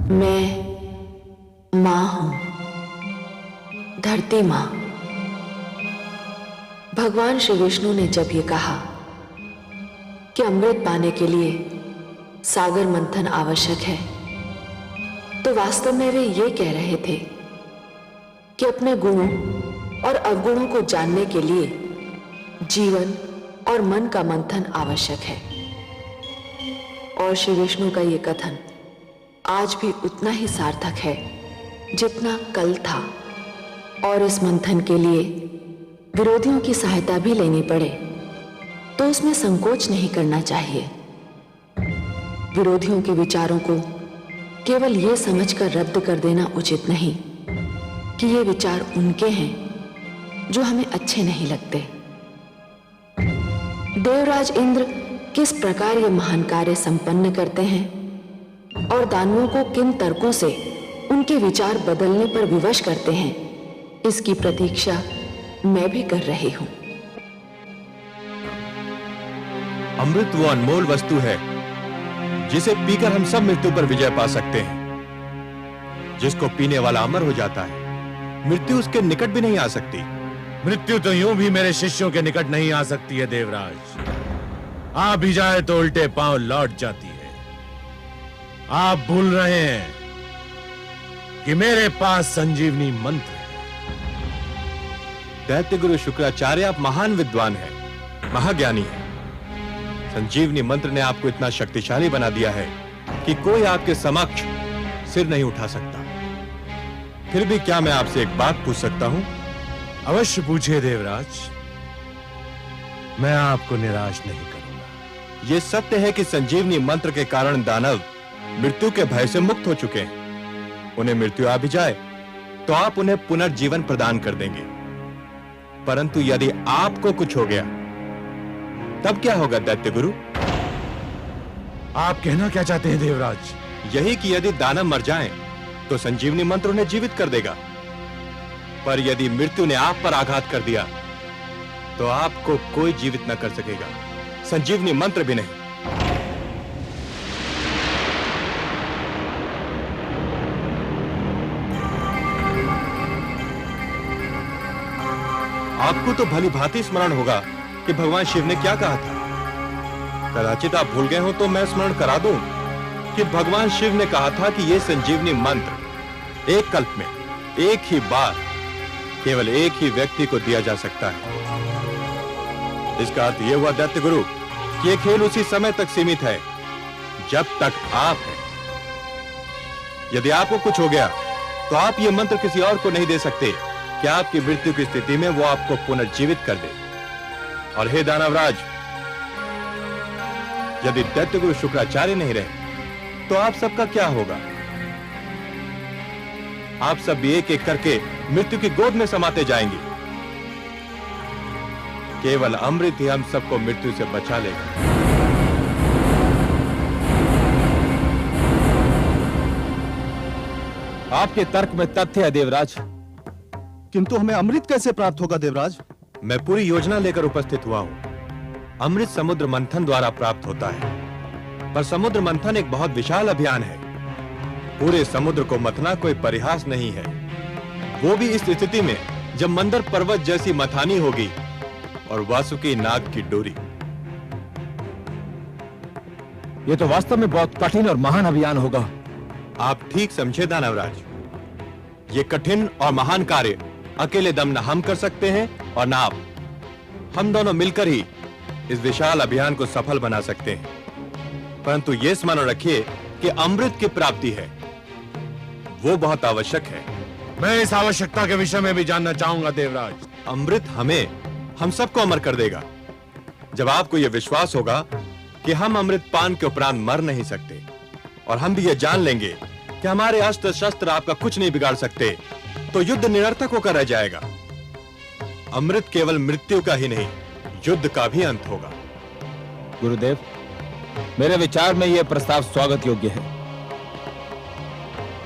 मैं मां हूं, धरती मां। भगवान श्री विष्णु ने जब ये कहा कि अमृत पाने के लिए सागर मंथन आवश्यक है, तो वास्तव में वे ये कह रहे थे कि अपने गुणों और अवगुणों को जानने के लिए जीवन और मन का मंथन आवश्यक है। और श्री विष्णु का ये कथन आज भी उतना ही सार्थक है जितना कल था। और इस मंथन के लिए विरोधियों की सहायता भी लेनी पड़े तो उसमें संकोच नहीं करना चाहिए। विरोधियों के विचारों को केवल ये समझकर रद्द कर देना उचित नहीं कि ये विचार उनके हैं जो हमें अच्छे नहीं लगते। देवराज इंद्र किस प्रकार ये महान कार्य संपन्न करते हैं और दानवों को किन तर्कों से उनके विचार बदलने पर विवश करते हैं, इसकी प्रतीक्षा मैं भी कर रही हूं। अमृत वो अनमोल वस्तु है जिसे पीकर हम सब मृत्यु पर विजय पा सकते हैं। जिसको पीने वाला अमर हो जाता है, मृत्यु उसके निकट भी नहीं आ सकती। मृत्यु तो यूं भी मेरे शिष्यों के निकट नहीं आ सकती है देवराज। आ भी जाए तो उल्टे पांव लौट जाती है। आप भूल रहे हैं कि मेरे पास संजीवनी मंत्र है। दैत्य गुरु शुक्राचार्य, आप महान विद्वान हैं, महाज्ञानी हैं। संजीवनी मंत्र ने आपको इतना शक्तिशाली बना दिया है कि कोई आपके समक्ष सिर नहीं उठा सकता। फिर भी क्या मैं आपसे एक बात पूछ सकता हूं? अवश्य पूछिए देवराज, मैं आपको निराश नहीं करूंगा। यह सत्य है कि संजीवनी मंत्र के कारण दानव मृत्यु के भय से मुक्त हो चुके हैं। उन्हें मृत्यु आ भी जाए तो आप उन्हें पुनर्जीवन प्रदान कर देंगे। परंतु यदि आपको कुछ हो गया तब क्या होगा दैत्य गुरु? आप कहना क्या चाहते हैं देवराज? यही कि यदि दानव मर जाएं तो संजीवनी मंत्र उन्हें जीवित कर देगा, पर यदि मृत्यु ने आप पर आघात कर दिया तो आपको कोई जीवित न कर सकेगा, संजीवनी मंत्र भी नहीं। आपको तो भली भांति स्मरण होगा कि भगवान शिव ने क्या कहा था। कदाचित आप भूल गए हो तो मैं स्मरण करा दूं कि भगवान शिव ने कहा था कि यह संजीवनी मंत्र एक कल्प में एक ही बार केवल एक ही व्यक्ति को दिया जा सकता है। इसका अर्थ यह हुआ दैत्य गुरु कि यह खेल उसी समय तक सीमित है जब तक आप हैं। यदि आपको कुछ हो गया तो आप यह मंत्र किसी और को नहीं दे सकते कि आपकी मृत्यु की स्थिति में वो आपको पुनर्जीवित कर दे। और हे दानवराज, यदि दैत्य गुरु शुक्राचार्य नहीं रहे तो आप सबका क्या होगा? आप सब भी एक एक करके मृत्यु की गोद में समाते जाएंगे। केवल अमृत ही हम सबको मृत्यु से बचा लेगा। आपके तर्क में तथ्य है देवराज, किंतु हमें अमृत कैसे प्राप्त होगा देवराज? मैं पूरी योजना लेकर उपस्थित हुआ हूं। अमृत समुद्र मंथन द्वारा प्राप्त होता है, पर समुद्र मंथन एक बहुत विशाल अभियान है। पूरे समुद्र को मथना कोई परिहास नहीं है, वो भी इस स्थिति में जब मंदर पर्वत जैसी मथानी होगी और वासुकी नाग की डोरी। यह तो वास्तव में बहुत कठिन और महान अभियान होगा। आप ठीक समझे दानवराज, ये कठिन और महान कार्य अकेले दम न हम कर सकते हैं और ना आप। हम दोनों मिलकर ही इस विशाल अभियान को सफल बना सकते हैं। परंतु यह स्मरण रखिए कि अमृत की प्राप्ति है, वो बहुत आवश्यक है। मैं इस आवश्यकता के विषय में भी जानना चाहूंगा देवराज। अमृत हम सबको अमर कर देगा। जब आपको यह विश्वास होगा कि हम अमृत पान के उपरांत मर नहीं सकते और हम भी यह जान लेंगे कि हमारे अस्त्र शस्त्र आपका कुछ नहीं बिगाड़ सकते, तो युद्ध निरर्थक होकर रह जाएगा। अमृत केवल मृत्यु का ही नहीं, युद्ध का भी अंत होगा। गुरुदेव, मेरे विचार में यह प्रस्ताव स्वागत योग्य है।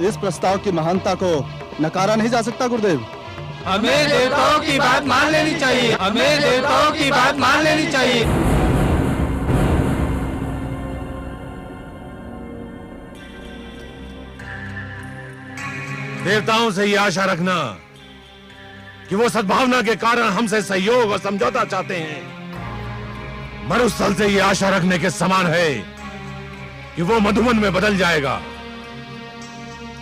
इस प्रस्ताव की महानता को नकारा नहीं जा सकता गुरुदेव। हमें देवताओं की बात मान लेनी चाहिए, हमें देवताओं की बात मान लेनी चाहिए। देवताओं से ये आशा रखना कि वो सद्भावना के कारण हमसे सहयोग और समझौता चाहते हैं, मरुस्थल से ये आशा रखने के समान है कि वो मधुवन में बदल जाएगा।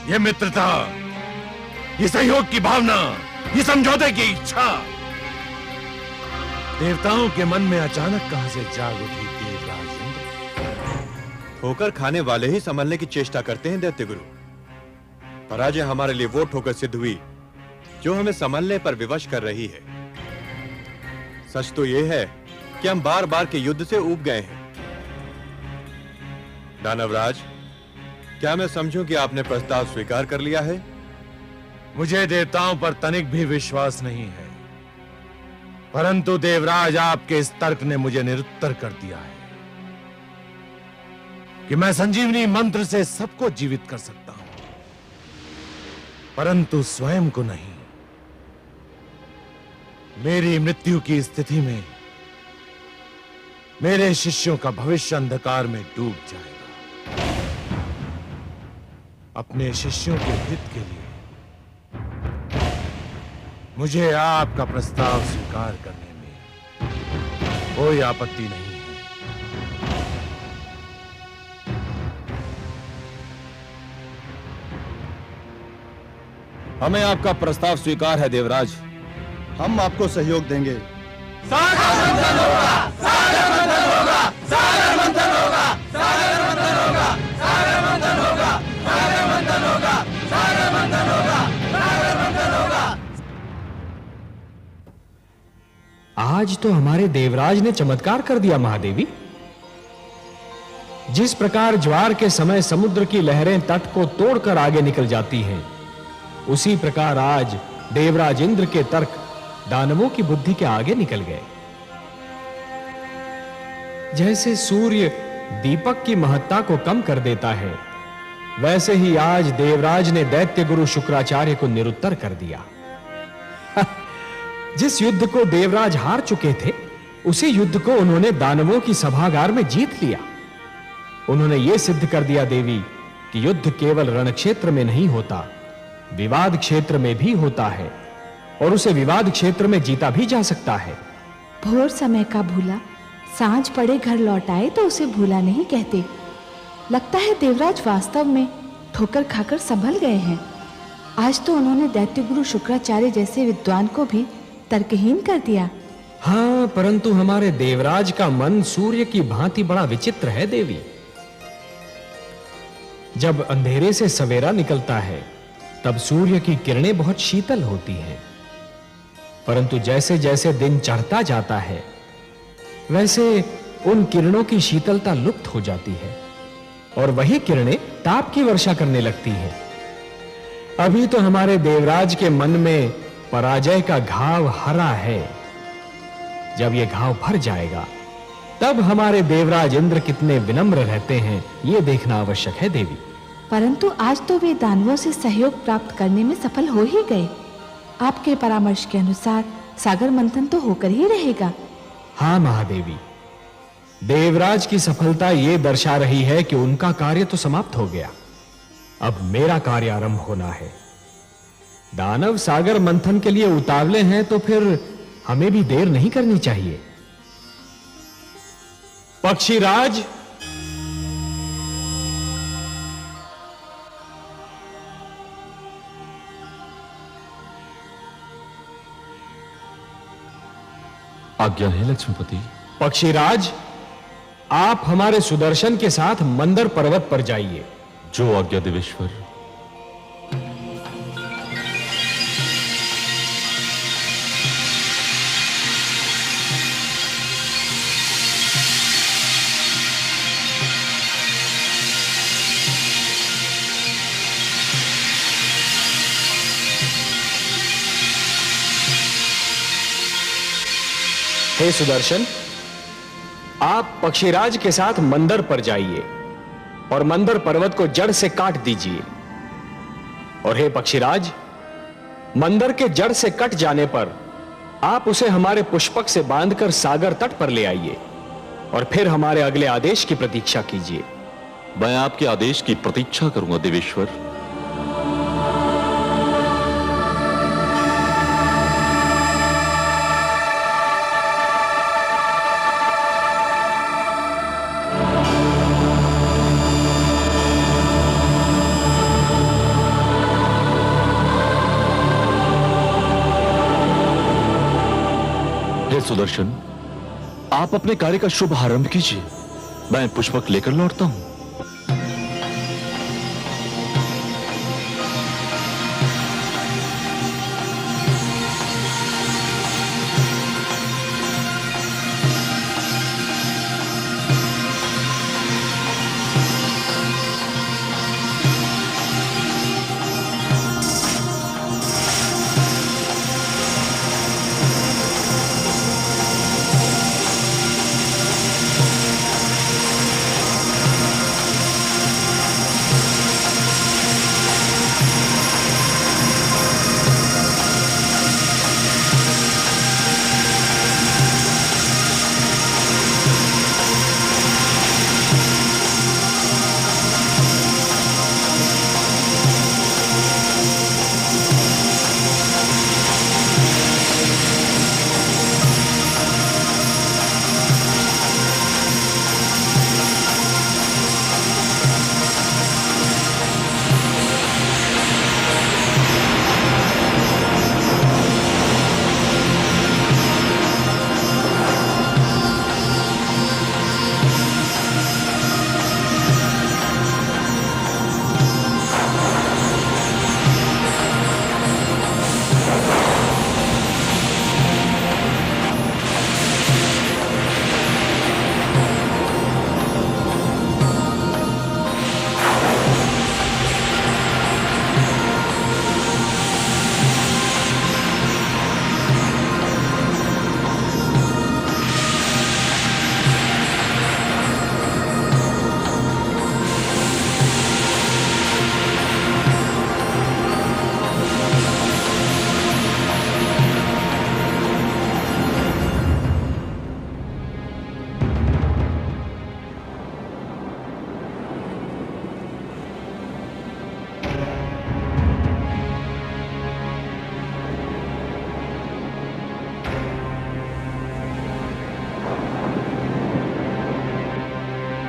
ये मित्रता, ये सहयोग की भावना, ये समझौते की इच्छा देवताओं के मन में अचानक कहां से जाग उठी देवराज इंद्र। ठोकर खाने वाले ही संभलने की चेष्टा करते हैं दैत्य गुरु। पराजय हमारे लिए वो ठोकर सिद्ध हुई जो हमें संभलने पर विवश कर रही है। सच तो यह है कि हम बार बार के युद्ध से ऊब गए हैं। दानवराज, क्या मैं समझूं कि आपने प्रस्ताव स्वीकार कर लिया है? मुझे देवताओं पर तनिक भी विश्वास नहीं है, परंतु देवराज आपके इस तर्क ने मुझे निरुत्तर कर दिया है कि मैं संजीवनी मंत्र से सबको जीवित कर सकता हूं, परंतु स्वयं को नहीं। मेरी मृत्यु की स्थिति में मेरे शिष्यों का भविष्य अंधकार में डूब जाएगा। अपने शिष्यों के हित के लिए मुझे आपका प्रस्ताव स्वीकार करने में कोई आपत्ति नहीं है। हमें आपका प्रस्ताव स्वीकार है देवराज। हम आपको सहयोग देंगे। आज तो हमारे देवराज ने चमत्कार कर दिया महादेवी। जिस प्रकार ज्वार के समय समुद्र की लहरें तट को तोड़कर आगे निकल जाती हैं, उसी प्रकार आज देवराज इंद्र के तर्क दानवों की बुद्धि के आगे निकल गए। जैसे सूर्य दीपक की महत्ता को कम कर देता है, वैसे ही आज देवराज ने दैत्य गुरु शुक्राचार्य को निरुत्तर कर दिया। जिस युद्ध को देवराज हार चुके थे, उसी युद्ध को उन्होंने दानवों की सभागार में जीत लिया। उन्होंने यह सिद्ध कर दिया देवी कि युद्ध केवल रणक्षेत्र में नहीं होता, विवाद क्षेत्र में भी होता है, और उसे विवाद क्षेत्र में जीता भी जा सकता है। भोर समय का भूला सांझ पड़े घर लौट आए तो उसे भूला नहीं कहते। लगता है देवराज वास्तव में ठोकर खाकर संभल गए हैं। आज तो उन्होंने दैत्य गुरु शुक्राचार्य जैसे विद्वान को भी तर्कहीन कर दिया। हाँ, परंतु हमारे देवराज का मन सूर्य की भांति बड़ा विचित्र है देवी। जब अंधेरे से सवेरा निकलता है, तब सूर्य की किरणें बहुत शीतल होती हैं, परंतु जैसे जैसे दिन चढ़ता जाता है, वैसे उन किरणों की शीतलता लुप्त हो जाती है और वही किरणें ताप की वर्षा करने लगती हैं। अभी तो हमारे देवराज के मन में पराजय का घाव हरा है। जब यह घाव भर जाएगा, तब हमारे देवराज इंद्र कितने विनम्र रहते हैं, यह देखना आवश्यक है देवी। परंतु आज तो वे दानवों से सहयोग प्राप्त करने में सफल हो ही गए। आपके परामर्श के अनुसार सागर मंथन तो होकर ही रहेगा। हाँ महादेवी, देवराज की सफलता यह दर्शा रही है कि उनका कार्य तो समाप्त हो गया। अब मेरा कार्य आरंभ होना है। दानव सागर मंथन के लिए उतावले हैं, तो फिर हमें भी देर नहीं करनी चाहिए। पक्षीराज, आज्ञा है लक्ष्मीपति। पक्षीराज, आप हमारे सुदर्शन के साथ मंदर पर्वत पर जाइए। जो आज्ञा देवेश्वर। हे सुदर्शन, आप पक्षीराज के साथ मंदर पर जाइए और मंदर पर्वत को जड़ से काट दीजिए। और हे पक्षीराज, मंदर के जड़ से कट जाने पर आप उसे हमारे पुष्पक से बांधकर सागर तट पर ले आइए और फिर हमारे अगले आदेश की प्रतीक्षा कीजिए। मैं आपके आदेश की प्रतीक्षा करूंगा देवेश्वर। सुदर्शन, आप अपने कार्य का शुभ आरंभ कीजिए। मैं पुष्पक लेकर लौटता हूं।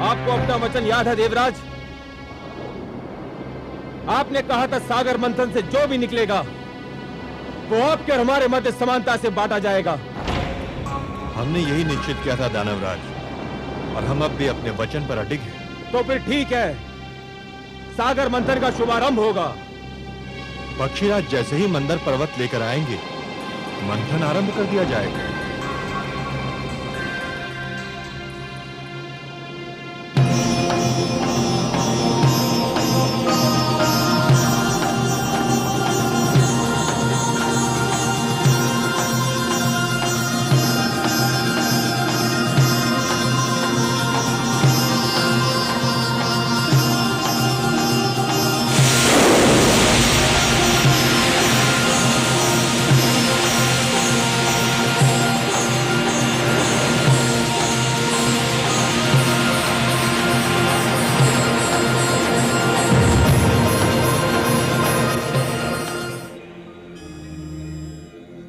आपको अपना वचन याद है देवराज? आपने कहा था सागर मंथन से जो भी निकलेगा वो आपके और हमारे मध्य समानता से बांटा जाएगा। हमने यही निश्चित किया था दानवराज, और हम अब भी अपने वचन पर अडिग हैं। तो फिर ठीक है, सागर मंथन का शुभारंभ होगा। पक्षीराज जैसे ही मंदर पर्वत लेकर आएंगे, मंथन आरंभ कर दिया जाएगा।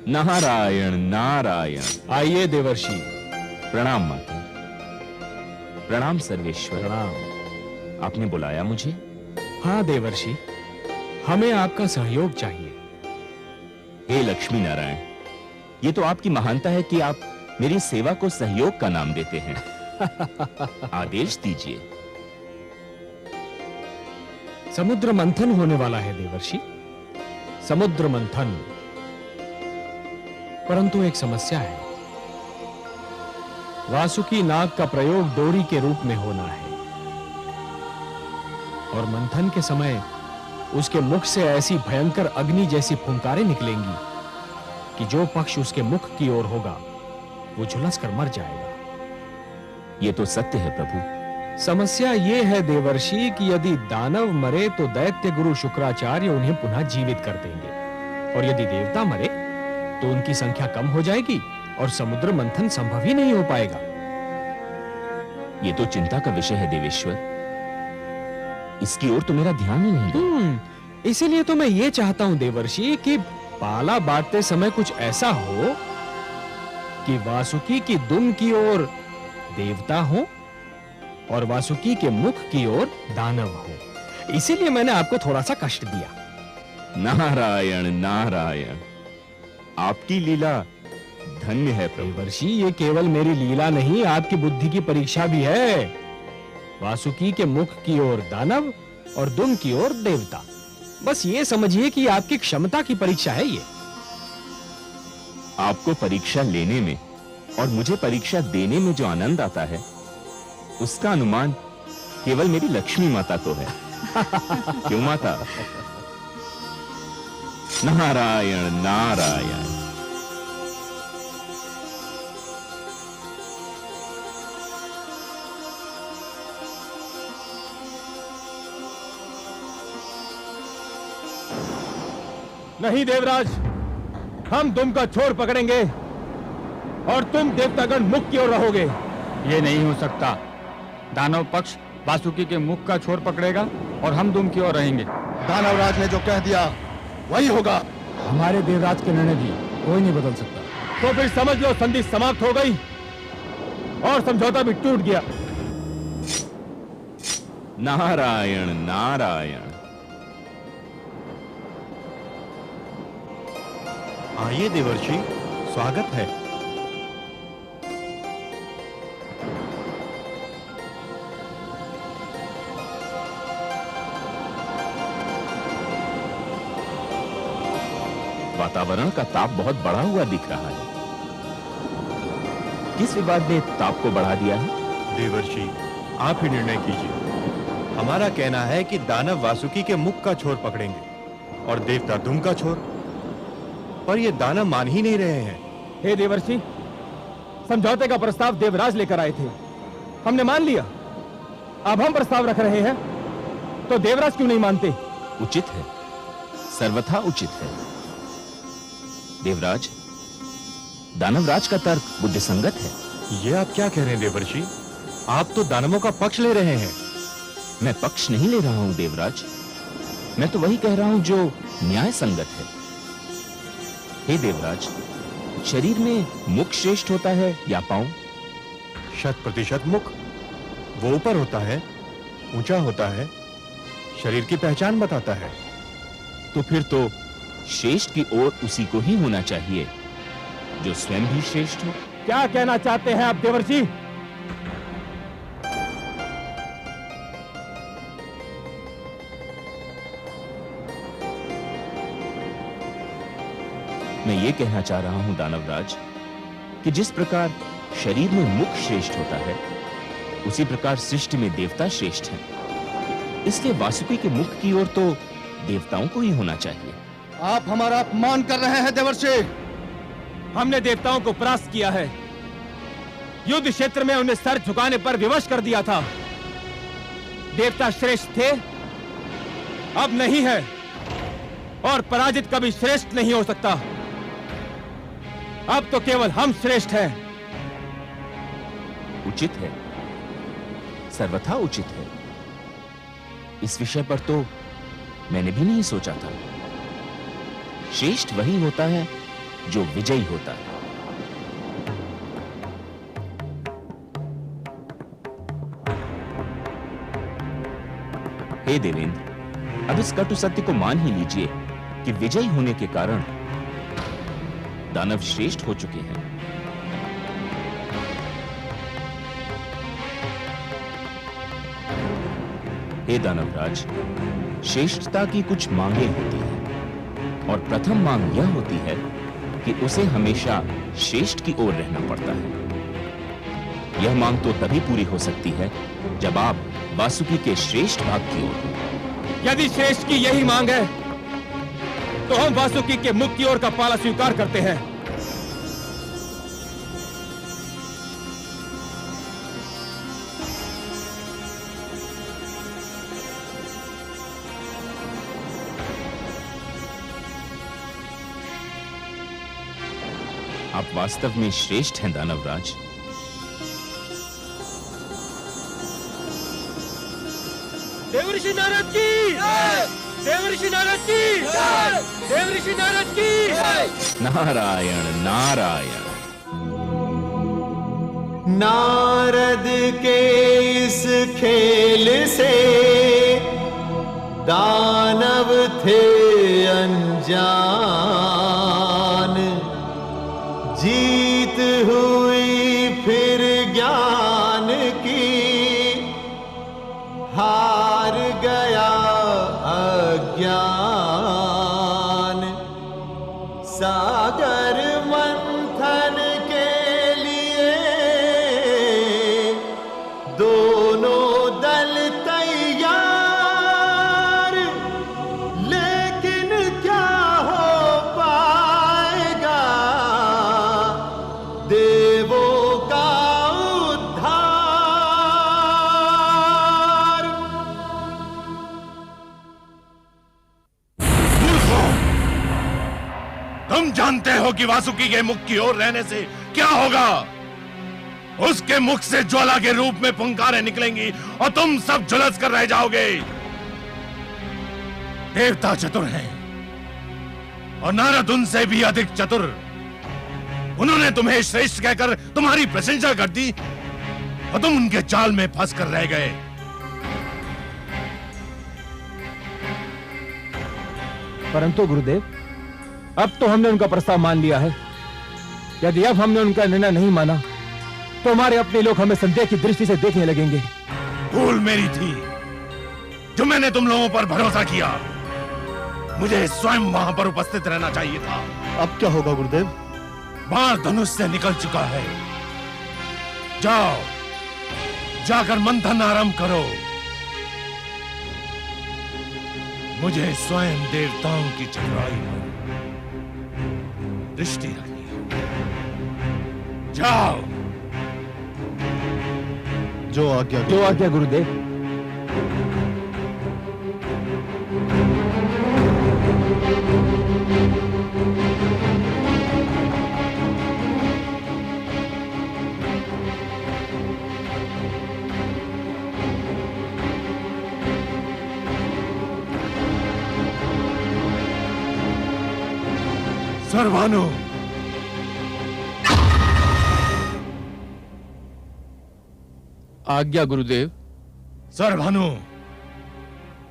नारायण नारायण। आइए देवर्षि। प्रणाम माता। प्रणाम सर्वेश्वर। प्रणाम। आपने बुलाया मुझे? हाँ देवर्षि, हमें आपका सहयोग चाहिए। हे लक्ष्मी नारायण, ये तो आपकी महानता है कि आप मेरी सेवा को सहयोग का नाम देते हैं। आदेश दीजिए। समुद्र मंथन होने वाला है देवर्षि, समुद्र मंथन। परंतु एक समस्या है। वासुकी नाग का प्रयोग डोरी के रूप में होना है, और मंथन के समय उसके मुख से ऐसी भयंकर अग्नि जैसी फुंकारें निकलेंगी कि जो पक्ष उसके मुख की ओर होगा वो झुलस कर मर जाएगा। ये तो सत्य है प्रभु। समस्या ये है देवर्षि कि यदि दानव मरे तो दैत्य गुरु शुक्राचार्य उन्हें पुनः जीवित कर देंगे, और यदि देवता मरे तो उनकी संख्या कम हो जाएगी और समुद्र मंथन संभव ही नहीं हो पाएगा। ये तो चिंता का विषय है देवेश्वर, इसकी ओर तो मेरा ध्यान ही नहीं गया। इसीलिए तो मैं ये चाहता हूं देवर्षि कि पाला बांटते समय कुछ ऐसा हो कि वासुकी की दुम की ओर देवता हो और वासुकी के मुख की ओर दानव हो। इसीलिए मैंने आपको थोड़ा सा कष्ट दिया। नारायण नारायण, आपकी लीला धन्य है प्रभु। देवर्षि, ये केवल मेरी लीला नहीं, आपकी बुद्धि की परीक्षा भी है। वासुकी के मुख की ओर दानव और दुम की ओर देवता। बस ये समझिए कि आपकी क्षमता की परीक्षा है ये। आपको परीक्षा लेने में और मुझे परीक्षा देने में जो आनंद आता है, उसका अनुमान केवल मेरी लक्ष्मी माता को है। क्यों माता? नारायण नारायण। नहीं देवराज, हम दुम का छोर पकड़ेंगे और तुम देवतागण मुख की ओर रहोगे। ये नहीं हो सकता। दानव पक्ष वासुकी के मुख का छोर पकड़ेगा और हम दुम की ओर रहेंगे। दानवराज ने जो कह दिया वही होगा। हमारे देवराज के निर्णय भी कोई नहीं बदल सकता। तो फिर समझ लो संधि समाप्त हो गई और समझौता भी टूट गया। नारायण नारायण। आइए देवर्षि, स्वागत है। वातावरण का ताप बहुत बढ़ा हुआ दिख रहा है। किस विवाद ने ताप को बढ़ा दिया है? देवर्षि, आप ही निर्णय कीजिए। हमारा कहना है कि दानव वासुकी के मुख का छोर पकड़ेंगे और देवता दुम का छोर, पर ये दानव मान ही नहीं रहे हैं। हे देवर्षि, समझौते का प्रस्ताव देवराज लेकर आए थे, हमने मान लिया। अब हम प्रस्ताव रख रहे हैं तो देवराज क्यों नहीं मानते? उचित है, सर्वथा उचित है। देवराज, दानवराज का तर्क बुद्धिसंगत है। ये आप क्या कह रहे हैं देवर्षि? आप तो दानवों का पक्ष ले रहे हैं। मैं पक्ष नहीं ले रहा हूं देवराज, मैं तो वही कह रहा हूं जो न्याय संगत है। हे देवराज, शरीर में मुख श्रेष्ठ होता है या पांव? 100% मुख। वो ऊपर होता है, ऊंचा होता है, शरीर की पहचान बताता है। तो फिर तो श्रेष्ठ की ओर उसी को ही होना चाहिए जो स्वयं भी श्रेष्ठ हो। क्या कहना चाहते हैं आप देवर्षि? मैं ये कहना चाह रहा हूं दानवराज कि जिस प्रकार शरीर में मुख श्रेष्ठ होता है, उसी प्रकार सृष्टि में देवता श्रेष्ठ हैं। इसलिए वासुकी के मुख की ओर तो देवताओं को ही होना चाहिए। आप हमारा अपमान कर रहे हैं देवर्षि। हमने देवताओं को परास्त किया है, युद्ध क्षेत्र में उन्हें सर झुकाने पर विवश कर दिया था। देवता श्रेष्ठ थे, अब नहीं है, और पराजित कभी श्रेष्ठ नहीं हो सकता। अब तो केवल हम श्रेष्ठ हैं। उचित है, सर्वथा उचित है। इस विषय पर तो मैंने भी नहीं सोचा था। श्रेष्ठ वही होता है जो विजयी होता है। हे देवेंद्र, अब इस कटु सत्य को मान ही लीजिए कि विजयी होने के कारण दानव श्रेष्ठ हो चुके हैं। हे दानवराज, श्रेष्ठता की कुछ मांगे होती हैं और प्रथम मांग यह होती है कि उसे हमेशा श्रेष्ठ की ओर रहना पड़ता है। यह मांग तो तभी पूरी हो सकती है जब आप वासुकी के श्रेष्ठ भाग की ओर हो। यदि श्रेष्ठ की यही मांग है तो हम वासुकी के मुख की ओर का पाला स्वीकार करते हैं। आप वास्तव में श्रेष्ठ हैं दानवराज। देवर्षि नारद की जय! देवर्षि नारद की जय! देवर्षि नारद की जय! नारायण नारायण। नारद के इस खेल से दानव थे अनजान, जीत तुम जानते हो कि वासुकी के मुख की ओर रहने से क्या होगा? उसके मुख से ज्वाला के रूप में फुंकारें निकलेंगी और तुम सब झुलस कर रह जाओगे। देवता चतुर हैं और नारद उनसे भी अधिक चतुर। उन्होंने तुम्हें श्रेष्ठ कहकर तुम्हारी प्रशंसा कर दी और तुम उनके जाल में फंस कर रह गए। परंतु गुरुदेव, अब तो हमने उनका प्रस्ताव मान लिया है। यदि अब हमने उनका निर्णय नहीं माना तो हमारे अपने लोग हमें संदेह की दृष्टि से देखने लगेंगे। भूल मेरी थी जो मैंने तुम लोगों पर भरोसा किया। मुझे स्वयं वहां पर उपस्थित रहना चाहिए था। अब क्या होगा गुरुदेव? बाण धनुष से निकल चुका है। जाओ, जाकर मंथन आरंभ करो। मुझे स्वयं देवताओं की चतुराई पर दृष्टि रखनी है। जाओ। जो आज्ञा गुरुदेव। सर्वानु, आज्ञा गुरुदेव। सर्वानु,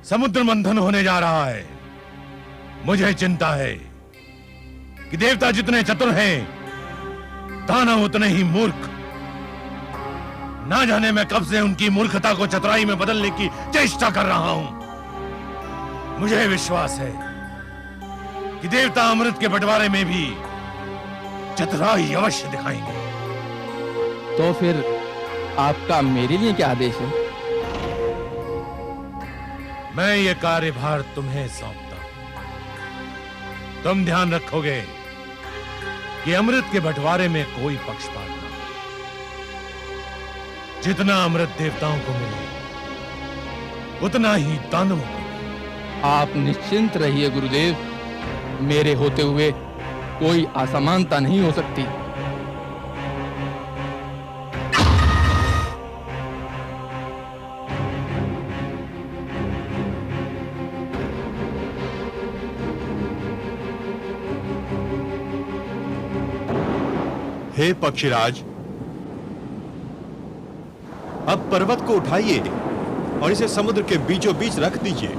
समुद्र मंथन होने जा रहा है। मुझे चिंता है कि देवता जितने चतुर हैं, दानव उतने ही मूर्ख। ना जाने मैं कब से उनकी मूर्खता को चतुराई में बदलने की चेष्टा कर रहा हूं। मुझे विश्वास है कि देवता अमृत के बंटवारे में भी चतुराई अवश्य दिखाएंगे। तो फिर आपका मेरे लिए क्या आदेश है? मैं ये कार्यभार तुम्हें सौंपता हूं। तुम ध्यान रखोगे कि अमृत के बंटवारे में कोई पक्षपात ना हो। जितना अमृत देवताओं को मिले उतना ही दानवों को मिले। आप निश्चिंत रहिए गुरुदेव, मेरे होते हुए कोई असमानता नहीं हो सकती। हे पक्षीराज, अब पर्वत को उठाइए और इसे समुद्र के बीचों बीच रख दीजिए।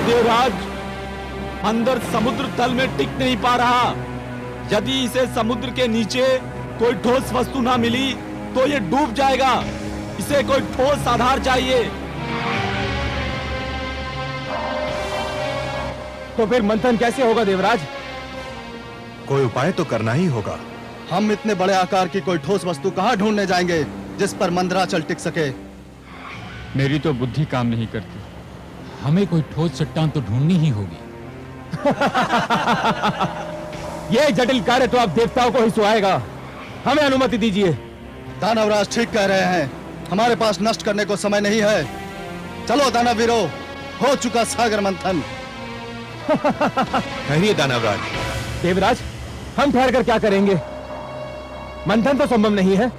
देवराज, अंदर समुद्र तल में टिक नहीं पा रहा। यदि इसे समुद्र के नीचे कोई ठोस वस्तु ना मिली तो ये डूब जाएगा। इसे कोई ठोस आधार चाहिए। तो फिर मंथन कैसे होगा देवराज? कोई उपाय तो करना ही होगा। हम इतने बड़े आकार की कोई ठोस वस्तु कहां ढूंढने जाएंगे? जिस पर मंदराचल टिक सके। मेरी तो बुद्धि काम नहीं करती। हमें कोई ठोस चट्टान तो ढूंढनी ही होगी। यह जटिल कार्य तो आप देवताओं को ही सुहाएगा। हमें अनुमति दीजिए। दानवराज ठीक कह रहे हैं, हमारे पास नष्ट करने को समय नहीं है। चलो दानवीरों, हो चुका सागर मंथन। ठहरिए दानवराज। देवराज, हम ठहर कर क्या करेंगे? मंथन तो संभव नहीं है।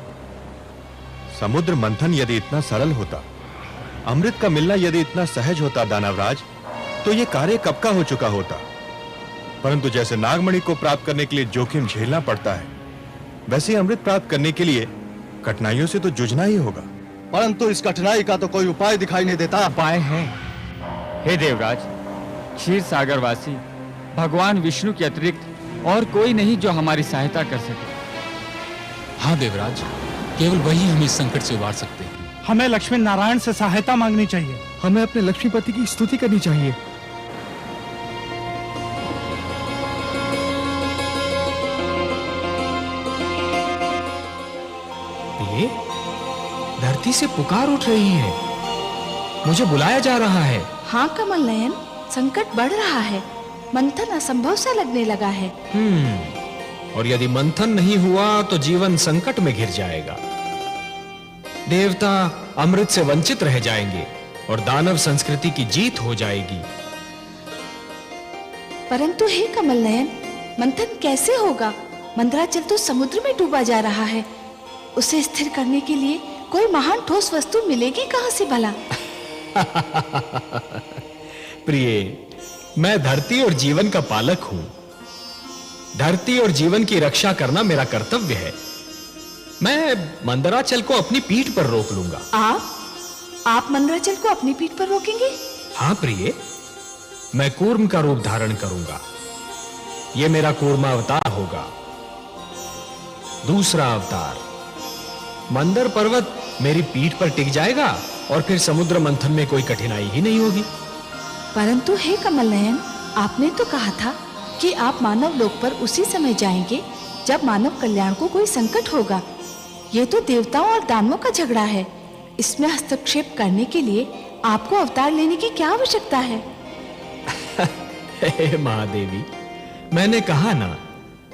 समुद्र मंथन यदि इतना सरल होता, अमृत का मिलना यदि इतना सहज होता दानवराज, तो यह कार्य कब का हो चुका होता। परंतु जैसे नागमणि को प्राप्त करने के लिए जोखिम झेलना पड़ता है, वैसे अमृत प्राप्त करने के लिए कठिनाइयों से तो जूझना ही होगा। परंतु इस कठिनाई का तो कोई उपाय दिखाई नहीं देता। उपाय है। हे देवराज, क्षीर सागर वासी भगवान विष्णु के अतिरिक्त और कोई नहीं जो हमारी सहायता कर सके। हाँ देवराज, केवल वही हमें इस संकट से उबार सकते हैं। हमें लक्ष्मी नारायण से सहायता मांगनी चाहिए। हमें अपने लक्ष्मीपति की स्तुति करनी चाहिए। ये धरती से पुकार उठ रही है, मुझे बुलाया जा रहा है। हाँ कमल नयन, संकट बढ़ रहा है, मंथन असंभव सा लगने लगा है। और यदि मंथन नहीं हुआ तो जीवन संकट में घिर जाएगा। देवता अमृत से वंचित रह जाएंगे और दानव संस्कृति की जीत हो जाएगी। परंतु हे कमल नयन, मंथन कैसे होगा? मंदराचल तो समुद्र में डूबा जा रहा है। उसे स्थिर करने के लिए कोई महान ठोस वस्तु मिलेगी कहां से भला? प्रिय, मैं धरती और जीवन का पालक हूं। धरती और जीवन की रक्षा करना मेरा कर्तव्य है। मैं मंदराचल को अपनी पीठ पर रोक लूंगा। आप मंदराचल को अपनी पीठ पर रोकेंगे? हाँ प्रिय, मैं कूर्म का रूप धारण करूंगा। यह मेरा कूर्मा अवतार होगा। दूसरा अवतार, मंदर पर्वत मेरी पीठ पर टिक जाएगा और फिर समुद्र मंथन में कोई कठिनाई ही नहीं होगी। परंतु हे कमल नयन, आपने तो कहा था कि आप मानव लोक पर उसी समय जाएंगे जब मानव कल्याण को कोई संकट होगा। ये तो देवताओं और दानवों का झगड़ा है। इसमें हस्तक्षेप करने के लिए आपको अवतार लेने की क्या आवश्यकता है? हे महादेवी, मैंने कहा ना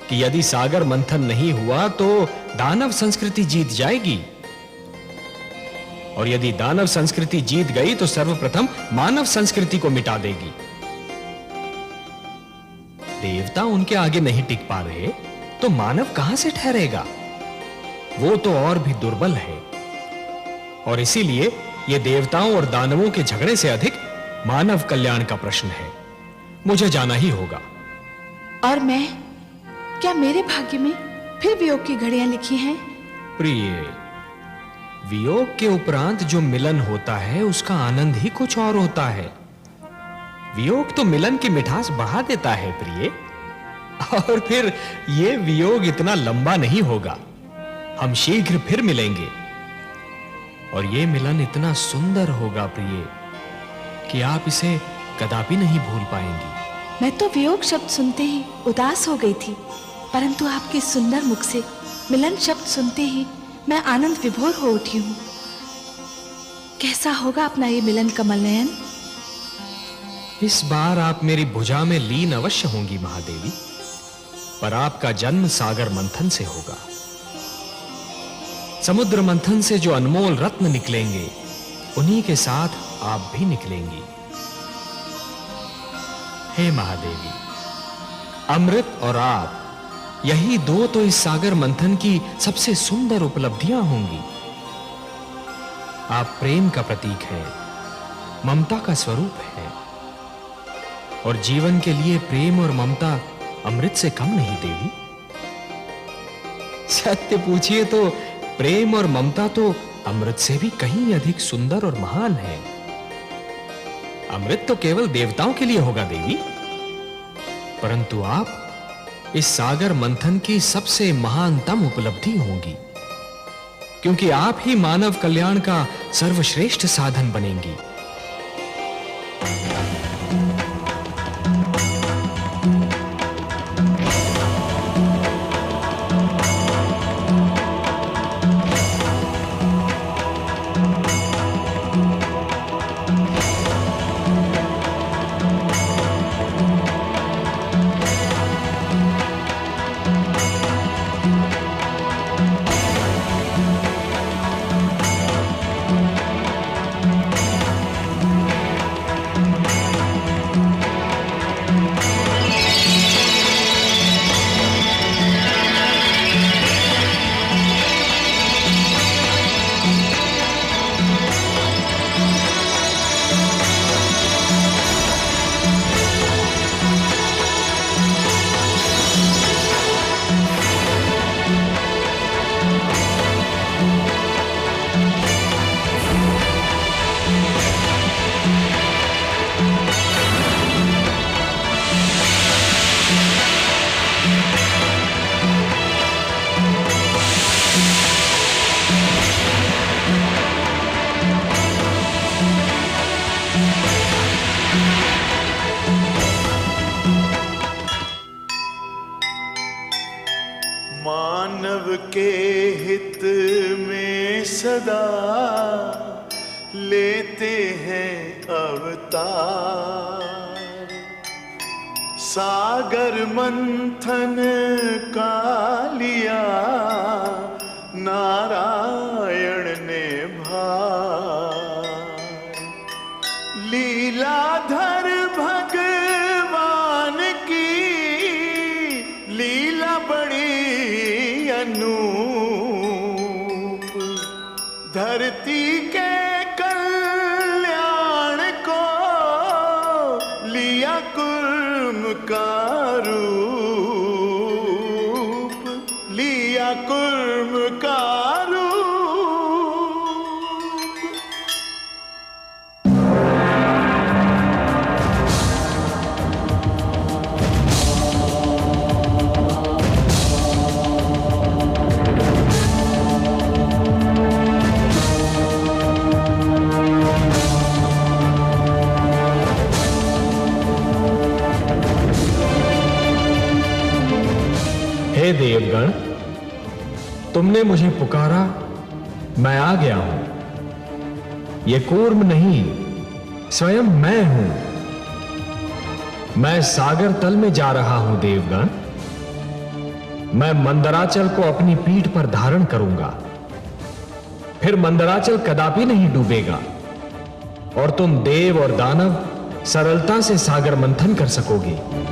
कि यदि सागर मंथन नहीं हुआ तो दानव संस्कृति जीत जाएगी, और यदि दानव संस्कृति जीत गई तो सर्वप्रथम मानव संस्कृति को मिटा देगी। देवता उनके आगे नहीं टिक पा रहे तो मानव कहां से ठहरेगा? वो तो और भी दुर्बल है। और इसीलिए यह देवताओं और दानवों के झगड़े से अधिक मानव कल्याण का प्रश्न है। मुझे जाना ही होगा। और मैं, क्या मेरे भाग्य में फिर वियोग की घड़ियां लिखी हैं? प्रिय, वियोग के उपरांत जो मिलन होता है उसका आनंद ही कुछ और होता है। वियोग तो मिलन की मिठास बढ़ा देता है प्रिय। और फिर यह वियोग इतना लंबा नहीं होगा। हम शीघ्र फिर मिलेंगे और यह मिलन इतना सुंदर होगा प्रिय कि आप इसे कदापि नहीं भूल पाएंगी। मैं तो वियोग शब्द सुनते ही उदास हो गई थी, परंतु आपके सुंदर मुख से मिलन शब्द सुनते ही मैं आनंद विभोर हो उठी हूं। कैसा होगा अपना ये मिलन कमल नयन? इस बार आप मेरी भुजा में लीन अवश्य होंगी महादेवी, पर आपका जन्म सागर मंथन से होगा। समुद्र मंथन से जो अनमोल रत्न निकलेंगे, उन्हीं के साथ आप भी निकलेंगी। हे महादेवी, अमृत और आप, यही दो तो इस सागर मंथन की सबसे सुंदर उपलब्धियां होंगी। आप प्रेम का प्रतीक हैं, ममता का स्वरूप है, और जीवन के लिए प्रेम और ममता अमृत से कम नहीं देवी। सत्य पूछिए तो प्रेम और ममता तो अमृत से भी कहीं अधिक सुंदर और महान है। अमृत तो केवल देवताओं के लिए होगा देवी, परंतु आप इस सागर मंथन की सबसे महानतम उपलब्धि होंगी, क्योंकि आप ही मानव कल्याण का सर्वश्रेष्ठ साधन बनेंगी। के हित में सदा लेते हैं अवतार। सागर मंथन का लिया नारायण ने भार। लीलाधर भगवान की लीला बड़ी अनूप। धरती के कल्याण को लिया कुर्म का रूप। लिया कुर्म का रूप। हे देवगण, तुमने मुझे पुकारा, मैं आ गया हूं। यह कूर्म नहीं, स्वयं मैं हूं। मैं सागर तल में जा रहा हूं देवगण। मैं मंदराचल को अपनी पीठ पर धारण करूंगा। फिर मंदराचल कदापि नहीं डूबेगा और तुम देव और दानव सरलता से सागर मंथन कर सकोगे।